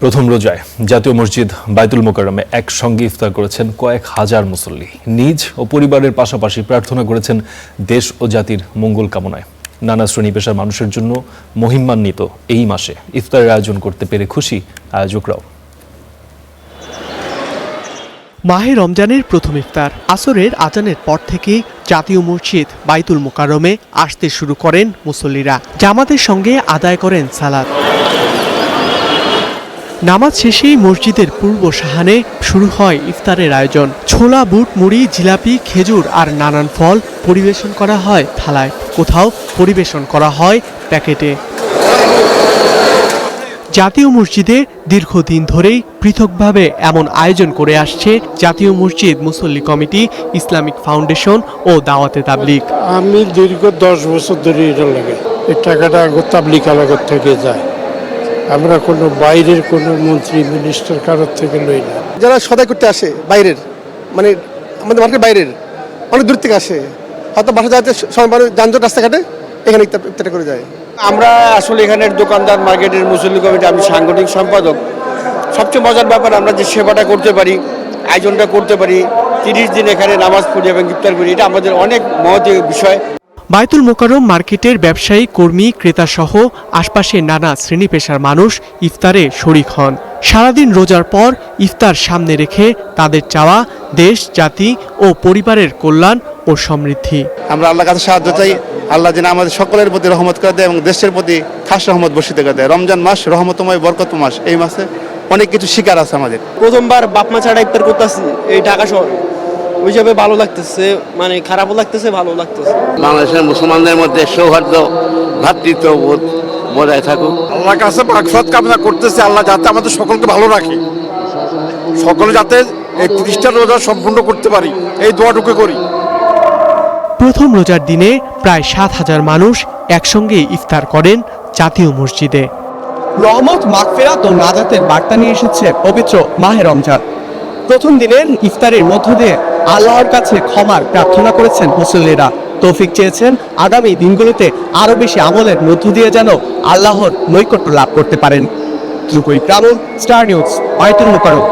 প্রথম রোজায় জাতীয় মসজিদ বায়তুল মোকাররমে একসঙ্গে ইফতার করেছেন কয়েক হাজার মুসল্লি। নিজ ও পরিবারের পাশাপাশি প্রার্থনা করেছেন দেশ ও জাতির মঙ্গল কামনায়। নানা শ্রেণী পেশার মানুষের জন্য মহিমান্বিত এই মাসে ইফতারের আয়োজন করতে পেরে খুশি আয়োজকরাও। মাহে রমজানের প্রথম ইফতার আসরের আজানের পর থেকেই জাতীয় মসজিদ বায়তুল মোকাররমে আসতে শুরু করেন মুসল্লিরা। জামাতের সঙ্গে আদায় করেন সালাত। নামাজ শেষেই মসজিদের পূর্ব সাহানে শুরু হয় ইফতারের আয়োজন। ছোলা, বুট, মুড়ি, জিলাপি, খেজুর আর নানান ফল পরিবেশন করা হয় থালায়, কোথাও পরিবেশন করা হয় প্যাকেটে। জাতীয় মসজিদে দীর্ঘদিন ধরেই পৃথকভাবে এমন আয়োজন করে আসছে জাতীয় মসজিদ মুসল্লি কমিটি, ইসলামিক ফাউন্ডেশন ও দাওয়াতে তাবলিগ। আমি দীর্ঘ 10 বছর ধরে এটা লাগে। এই টাকাটা তাবলিগ আলাগত থেকে যায়, আমরা কোনো বাইরের কোনো মন্ত্রী মিনিস্টার কারোর থেকে লই না। যারা সদাই করতে আসে বাইরের, মানে আমাদের মার্কেট বাইরের অনেক দূর থেকে আসে, হয়তো বাসা যাতে যানজট রাস্তাঘাটে এখানে ইফতার করে যায়। আমরা আসলে এখানের দোকানদার, মার্কেটের মুসল্লি কমিটি, আমি সাংগঠনিক সম্পাদক। সবচেয়ে মজার ব্যাপার, আমরা যে সেবাটা করতে পারি, আয়োজনটা করতে পারি, 30 দিন এখানে নামাজ পড়ি এবং ইফতার করি, এটা আমাদের অনেক মহৎ বিষয়। বায়তুল মোকাররম মার্কেটের ব্যবসায়ী, কর্মী, ক্রেতা সহ আশপাশের নানা শ্রেণী পেশার মানুষ ইফতারে শরিক হন। সারাদিন রোজার পর ইফতার সামনে রেখে তাদের চাওয়া দেশ, জাতি ও পরিবারের কল্যাণ ও সমৃদ্ধি। আমরা আল্লাহর কাছে সাহায্য চাই, আল্লাহ যেন আমাদের সকলের প্রতি রহমত করে দেয় এবং দেশের প্রতি খাস রহমত বর্ষিত করে দেয়। রমজান মাস রহমতময়, বরকত মাস। এই মাসে অনেক কিছু শিকার আছে আমাদের। প্রথমবার বাপমা ছাড়া ইফতার করতেছি এই ঢাকা শহরে, ওই হিসাবে ভালো লাগতেছে, মানে খারাপও লাগতেছে, ভালো লাগতেছে। বাংলাদেশের মুসলমানদের মধ্যে সৌহার্দ্য, ভ্রাতৃত্ববোধ বজায় থাকুক। আল্লাহর কাছে মাগফিরাত কামনা করতেছে, আল্লাহ যাতে আমাদের সকলকে ভালো রাখে, সকলে যাতে এই 30টা রোজা সম্পূর্ণ করতে পারি, এই দোয়াটুকু করি। প্রথম রোজার দিনে প্রায় 7,000 মানুষ একসঙ্গে ইফতার করেন জাতীয় মসজিদে। রহমত, মাগফিরাত ও নাজাতের বার্তা নিয়ে এসেছে পবিত্র মাহে রমজান। প্রথম দিনের ইফতারের মধ্য দিয়ে আল্লাহর কাছে ক্ষমার প্রার্থনা করেছেন মুসল্লিরা। তৌফিক চেয়েছেন আগামী দিনগুলোতে আরো বেশি আমলের মধ্য দিয়ে যেন আল্লাহর নৈকট্য লাভ করতে পারেন। ধ্রুব ইকরামুল, স্টার নিউজ, বায়তুল মোকাররম।